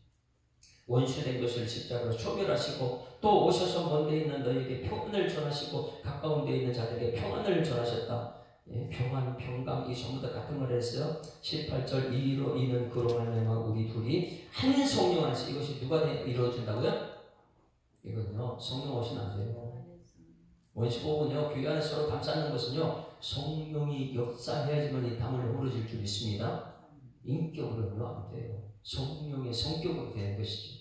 원수된 것을 십자가로 초멸하시고 또 오셔서 먼데 있는 너에게 평안을 전하시고 가까운 데 있는 자들에게 평안을 전하셨다. 평안, 평강 이 전부 다 같은 말 했어요. 18절 이로 이는 그로 말미암아 우리 둘이 한 성령 안에서 이것이 누가 이루어진다고요? 이거는요 성령 없이는 안 돼요. 원시복은요 교회 안에서 서로 담 쌓는 것은요 성령이 역사해야지만 이 담을 흐르질 줄 믿습니다. 인격으로는 안 돼요. 성령의 성격으로 되는 것이죠.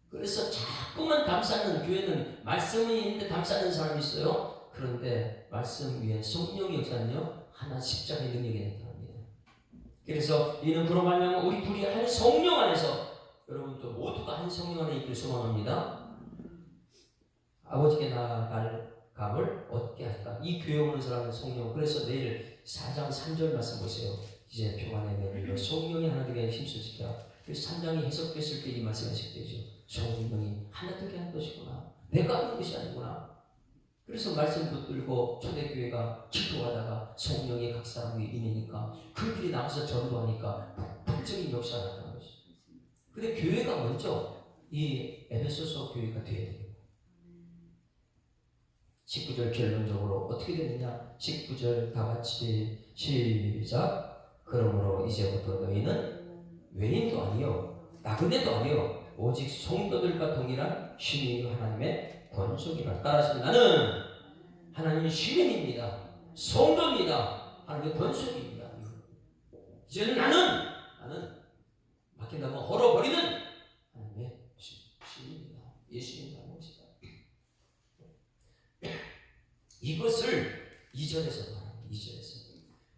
그래서 자꾸만 담 쌓는 교회는 말씀이 있는데 담 쌓는 사람이 있어요. 그런데 말씀 위에 성령의 역사는요 하나 십자가의 능력이 나타납니다. 그래서 이는 그로 말미암아 우리 둘이 한 성령 안에서 여러분도 모두가 한 성령 안에 있기를 소망합니다. 아버지께 나아갈 감을 얻게 하시다. 이 교회 오는 사람은 성령. 그래서 내일 4장 3절 말씀 보세요. 이제 평안의 매일로 성령이 하나님께 힘써 지켜라. 그래서 3장이 해석됐을 때 이 말씀이 해석되죠. 성령이 하나되게 한 것이구나. 내가 하는 것이 아니구나. 그래서 말씀 붙들고 초대교회가 기도하다가 성령이 각 사람 위에 임하니까 그들이 나가서 전도하니까 폭발적인 역사가 나타난 것이죠. 근데 교회가 먼저 이 에베소서 교회가 돼야 돼요. 19절 결론적으로 어떻게 되느냐? 19절 다 같이 시작. 그러므로 이제부터 너희는 외인도 아니요 나그네도 아니요 오직 성도들과 동일한 시민이 하나님의 권속이라. 따라서 나는 하나님의 시민입니다. 성도입니다. 하나님의 권속입니다. 이제는 나는 맡긴다면 헐어버리는 하나님의 시민입니다. 예수님 닮으시다. 이것을 2절에서 말합니다. 2절에서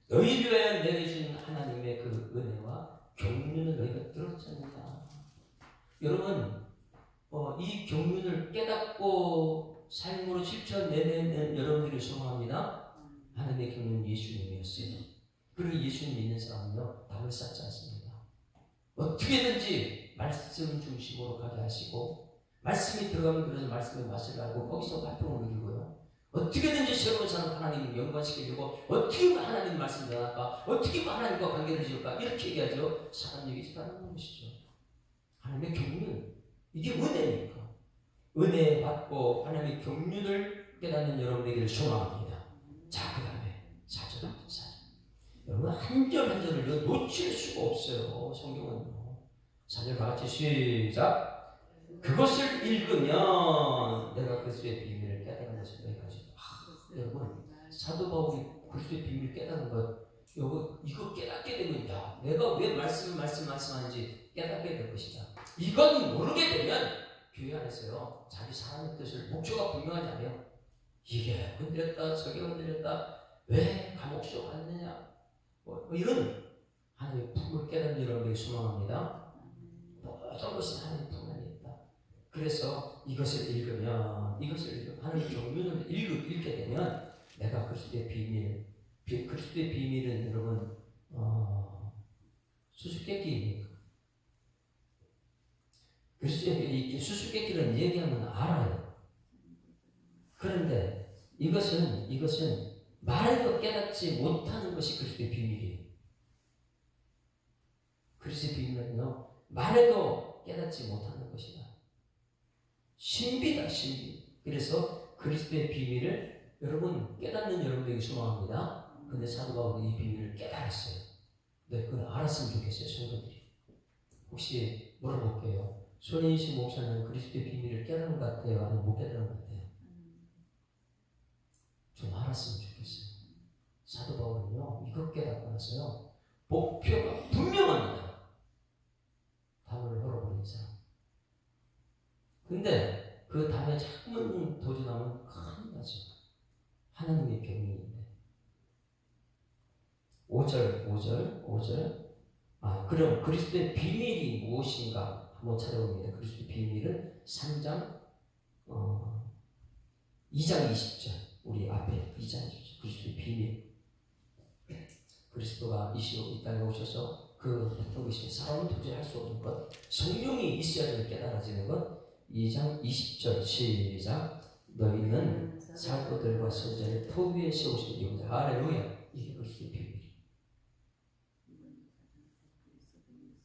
너희를 위하여 내려준 하나님의 그 은혜와 경륜을 너희가 들었지 않느냐. 여러분 이 경륜을 깨닫고 삶으로 실천내는 여러분들이 소망합니다. 하나님의 경륜은 예수님이었어요. 그리고 예수님 믿는 사람은요 답을 쌓지 않습니다. 어떻게든지 말씀 중심으로 가게 하시고 말씀이 들어가면 그래서 말씀의 맛을 알고 거기서 활동을 누리고요. 어떻게든지 새로운 사람 하나님을 영광시키려고 어떻게 하나님 말씀 전할까? 어떻게 하나님과 관계를 지을까? 이렇게 얘기하죠. 사람 얘기지 않는 것이죠. 하나님의 경륜, 이게 은혜니까. 은혜 받고 하나님의 경륜을 깨닫는 여러분에게 소망합니다. 자, 그 다음에 4절. 여러분 한 절 한 절을 놓칠 수가 없어요. 성경은요. 4절 다 같이 시작. 그것을 읽으면 내가 그리스도의 비밀을 깨달은 것을 여기까지. 여러분 사도 바울이 그리스도의 비밀을 깨달은 것 이거 깨닫게 되면 야 내가 왜 말씀하는지 깨닫게 될 것이다. 이건 모르게 되면 교회 안에서요 자기 사람의 뜻을 목표가 분명하지 않아요. 이게 흔들렸다 저게 흔들렸다 왜 감옥시로 갔느냐 이런 하나님의 품을 깨닫는 여러분에게 소망합니다. 모든 것은 하나님의 품 안에 있다. 그래서 이것을 읽으면 하나님의 경륜을 읽게 되면 내가 그리스도의 그리스도의 비밀은 여러분 수수께끼입니까? 그리스도의 수수께끼는 얘기하면 알아요. 그런데 이것은 말해도 깨닫지 못하는 것이 그리스도의 비밀이에요. 그리스도의 비밀은요 말해도 깨닫지 못하는 것이다. 신비다 신비. 그래서 그리스도의 비밀을 여러분 깨닫는 여러분에게 소망합니다. 근데 사도 바울은 이 비밀을 깨달았어요. 네, 그걸 알았으면 좋겠어요. 성도들이. 혹시 물어볼게요. 손혜신 목사는 그리스도의 비밀을 깨달은 것 같아요? 아니면 못 깨달은 것 같아요? 좀 알았으면 좋겠어요. 사도 바울은요 이것 깨닫고 나서요 목표가 분명합니다. 담을 헐어버린 사람. 근데 그 담에 자꾸만 도전하면 큰일 나죠. 하나님의 경륜인데. 5절. 그럼 그리스도의 비밀이 무엇인가 한번 찾아봅니다. 그리스도의 비밀은 3장 2장 20절. 우리 앞에 2장 20절. 그리스도의 비밀. 그리스도가 이 땅에 오셔서 그 어떤 것이 사람은 도저히 할 수 없는 것, 성령이 있어야지 깨달아지는 것. 2장 20절 시작. 너희는 사도들과 선자를 터 위에 세우신 영자. 할렐루야. 이게 그리스도의 비밀이에요.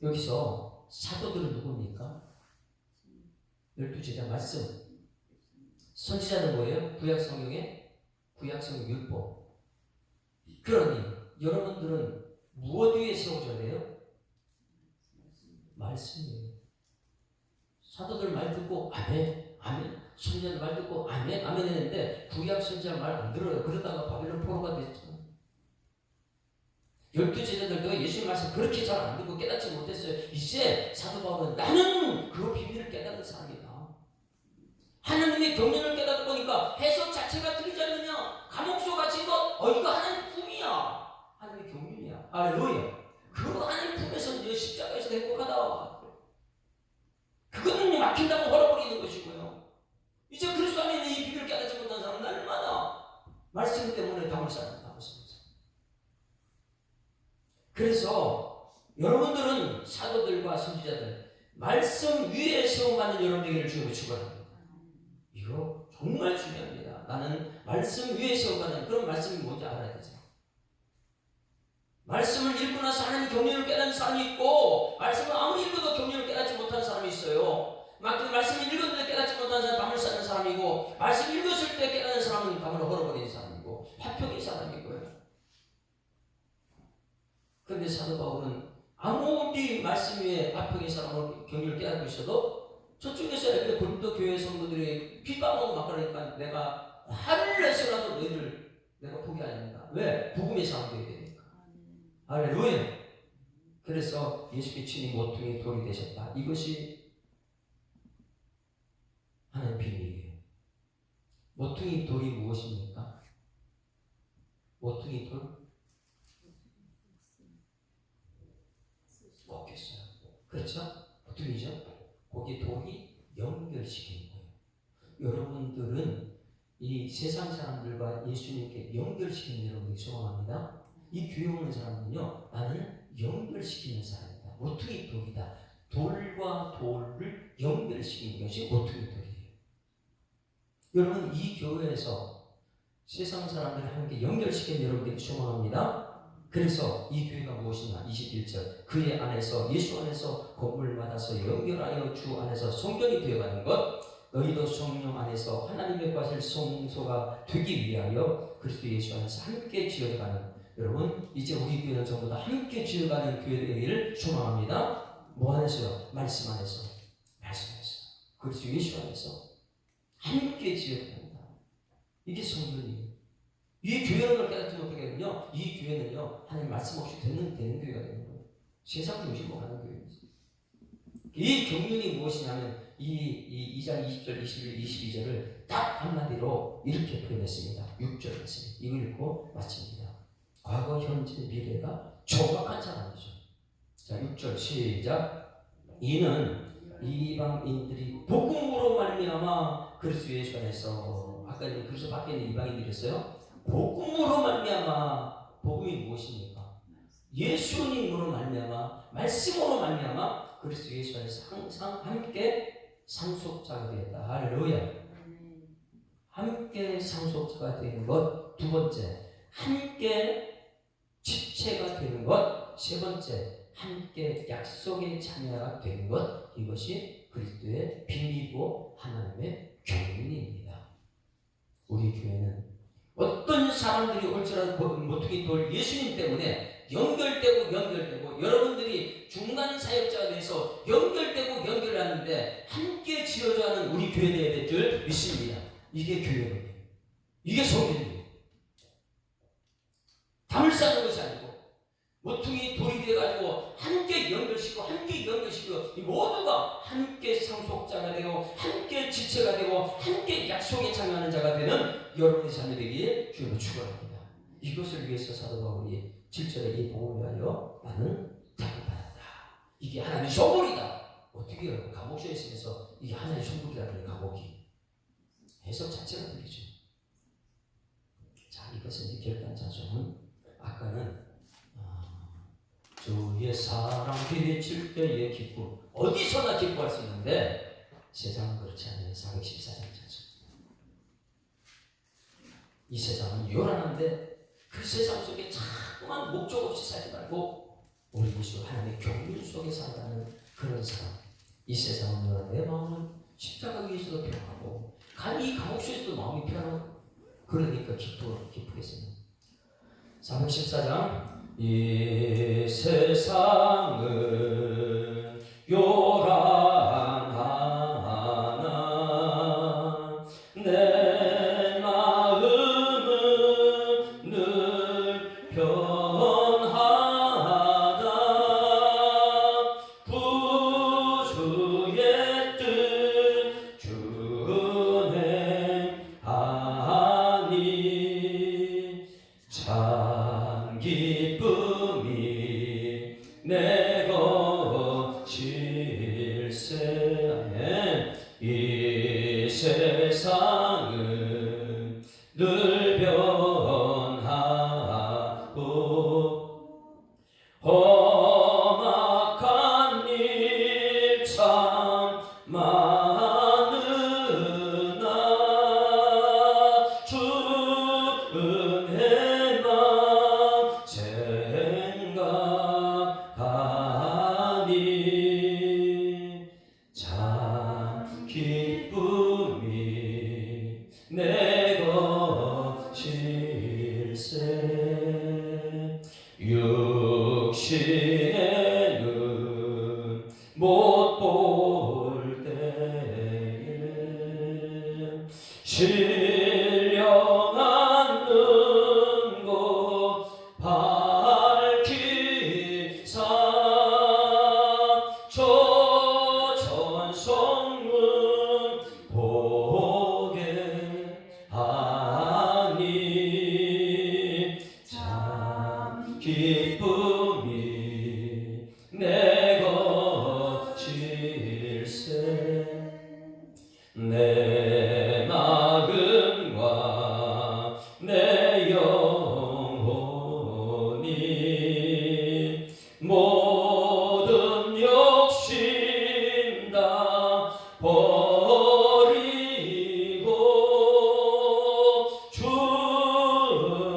여기서 사도들은 누굽니까? 12제자 말씀. 선지자는 뭐예요? 구약성경 율법. 그러니 여러분들은 무엇 위에 세워져야 돼요? 말씀이에요. 사도들 말 듣고 아멘. 선지자들 말 듣고 아멘 했는데 구약 선지자 말 안 들어요. 그러다가 바벨론 포로가 됐죠. 12제자들도 예수님 말씀 그렇게 잘 안 듣고 깨닫지 못했어요. 이제 사도 바울은 나는 그 비밀을 깨닫는 사람이다. 하나님의 경륜을 깨닫다 보니까 해석 자체가 틀리지 않느냐. 감옥소 갇힌 것 이거 하나님 품이야. 하나님의 경륜이야. 할렐루야. 그 하나님 품에서 십자가에서 행복하다. 그거는 막힌다고 헐어버리는 것이고요. 이제 그리스도 안에 있는 이 비밀을 깨닫지 못한 사람은 날마다 말씀 때문에 담을 쌓는다. 그래서 여러분들은 사도들과 선지자들 말씀 위에 세워받는 여러분에게를 주님이 축원합니다. 이거 정말 중요합니다. 나는 말씀 위에 세워받는 그런 말씀이 뭔지 알아야 되죠. 말씀을 읽고 나서 하나님 경륜을 깨닫는 사람이 있고, 말씀을 아무리 읽어도 경륜을 깨닫지 못하는 사람이 있어요. 말씀을 읽었는데 깨닫지 못하는 사람은 밤을 새는 사람이고, 말씀 읽었을 때 깨닫는 사람은 밤을 헐어버리는 사람이고, 화평의 사람이고요. 그런데 사도 바울은 아무리 말씀 위에 화평의 사람을 경륜을 깨닫고 있어도 저쪽에서 이렇게 고린도 교회 성도들이 비방하고 막 그러니까 내가 화를 내서라도 너희를 내가 포기하지 않는다. 왜? 복음의 사람이 되야 되니까. 할렐루야. 그래서 예수께 친히 모퉁이 돌이 되셨다. 이것이 하나님의 비밀이에요. 모퉁이 돌이 무엇입니까? 모퉁이 돌? 먹겠어요. 그렇죠? 모퉁이죠? 거기 돌이 연결시키는 거예요. 여러분들은 이 세상 사람들과 예수님께 연결시키는 여러분들이 소망합니다. 이 교회 오는 사람은요, 나는 연결시키는 사람이다. 모퉁이 돌이다. 돌과 돌을 연결시키는 것이 모퉁이 돌이에요. 여러분, 이 교회에서 세상 사람들을 함께 연결시키는 여러분들이 소망합니다. 그래서 이 교회가 무엇이냐? 21절 그의 안에서 예수 안에서 건물을 받아서 연결하여 주 안에서 성전이 되어가는 것, 너희도 성령 안에서 하나님의 거실 성소가 되기 위하여 그리스도 예수 안에서 함께 지어가는, 여러분 이제 우리 교회는 전부 다 함께 지어가는 교회 되기를 소망합니다. 뭐 안에서요? 말씀 안에서, 말씀 안에서, 그리스도 예수 안에서 함께 지어갑니다. 이게 성전이에요. 이 교회를 깨닫지 못하게는요, 이 교회는요, 하나님 말씀 없이 되는 교회가 되는 거예요. 세상 중심으로 가는 교회이지. 이 경륜이 무엇이냐면, 이 2장 20절, 21, 22절을 딱 한마디로 이렇게 표현했습니다. 6절 말씀. 이걸 읽고 마칩니다. 과거, 현재, 미래가 정확한 사람이죠. 자, 6절 시작. 이는 이방인들이 복음으로 말미암아 그리스도 예수 안에서, 아까 그리스도 밖에 있는 이방인들이었어요. 복음으로 말미암아, 복음이 무엇입니까? 예수님으로 말미암아, 말씀으로 말미암아 그리스도 예수 안에서 항상 함께 상속자가 되었다. 할렐루야. 함께 상속자가 되는 것. 두 번째, 함께 지체가 되는 것. 세 번째, 함께 약속의 자녀가 되는 것. 이것이 그리스도의 비밀이고 하나님의 경륜입니다. 우리 교회는 어떤 사람들이 올지라도 모퉁이 돌 예수님 때문에 연결되고 여러분들이 중간 사역자가 돼서 연결되고 연결하는데 함께 지어져 하는 우리 교회 되어야 될 줄 믿습니다. 이게 교회예요. 이게 성전이에요. 담을 쌓는 것이 아니고 모퉁이 돌이 되어가지고 함께 연결시키고 이 모두가 함께 상속자가 되고 함께 지체가 되고 함께 약속에 참여하는 자가 되는 여러분의 삶이 되기에 주님을 축원합니다. 이것을 위해서 사도 바울이 7절에 이 복음을 위하여 나는 택임받았다. 이게 하나님의 선물이다. 어떻게 해요? 감옥소에 있으면서 이게 하나님의 선물이라는 감옥이 해석 자체가 들리죠. 자, 이것은 이제 결단자소는 아까는 주의 사랑 비칠 때의 기쁨, 어디서나 기뻐할 수 있는데 세상은 그렇지 않아요. 414장 찬송. 이 세상은 요란한데 그 세상 속에 자꾸만 목적 없이 살지 말고 우리 모시고 하나님의 경륜 속에 살아가는 그런 사람. 이 세상은 요란해. 내 마음은 십자가 위에서도 평하고 이 감옥소에서도 마음이 편하고 그러니까 기쁘겠습니다. 414장 이 세상은 요란하나 내 마음은 늘 평안하다. 구주의 뜻 준행하니 참 기쁨이 내 험악한 일 참 많으나 주 은혜만 생각하니 참 기쁨이 내 것일세. 육신에는 못 볼 때에 신령한 능고 밝히사 조천성문 보게 하니 참 기쁨이 내 것일세. 내 마음과 내 영혼이 모든 욕심 다 버리고 주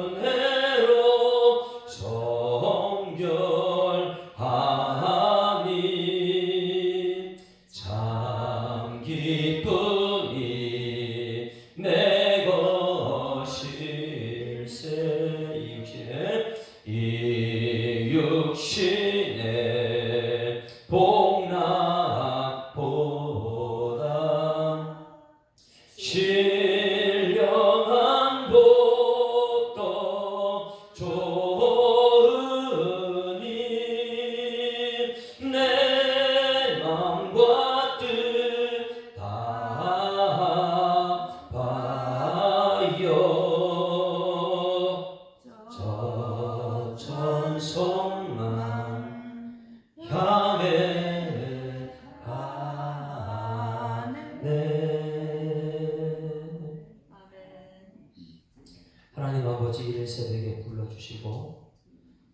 은혜로 정결하니 참 기쁨이 내 것일세. 이 육신의 복락보다 신령한 복도 좋으니 내 맘과 뜻 다 봐요. 저 천성만 향해 가네. 하나님 아버지, 이를 새벽에 불러주시고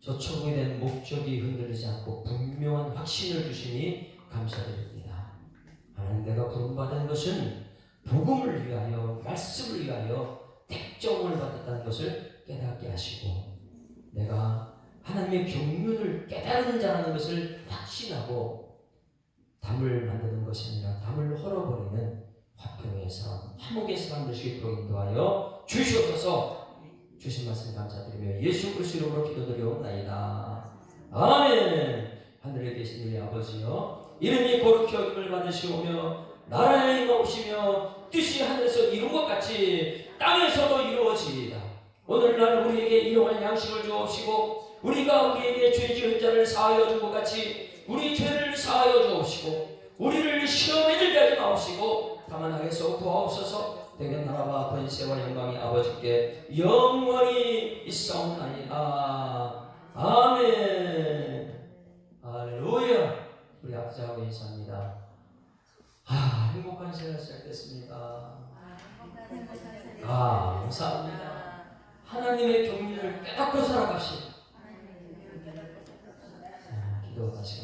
저촉이 된 목적이 흔들리지 않고 분명한 확신을 주시니 감사드립니다. 하나님, 내가 부름받은 것은 복음을 위하여, 말씀을 위하여 택정을 받았다는 것을 깨닫게 하시고, 내가 하나님의 경륜을 깨달은 자라는 것을 확신하고 담을 만드는 것이 아니라 담을 헐어버리는 화평의 사람, 화목의 사람 되시도록 인도하여 주시옵소서. 주신 말씀 감사드리며 예수 그리스도 이름으로 기도드리옵나이다. 아멘. 하늘에 계신 우리 아버지여, 이름이 거룩히 여김을 받으시오며 나라의 임하옵시며 뜻이 하늘에서 이룬 것 같이 땅에서도 이루어지이다. 오늘날 우리에게 일용할 양식을 주옵시고, 우리가 우리에게 죄 지은 자를 사하여 준 것 같이 우리 죄를 사하여 주옵시고, 우리를 시험에 들게 하지 마옵시고 다만 악에서 구하옵소서. 내게 나라와 권세와 영광이 아버지께 영원히 있사옵나이다. 아멘. 할렐루야. 우리 아버지하고 인사합니다. 행복한 시간을 시작했습니다. 감사합니다. 하나님의 경륜을 깨닫고 살아갑시다. 기도 다시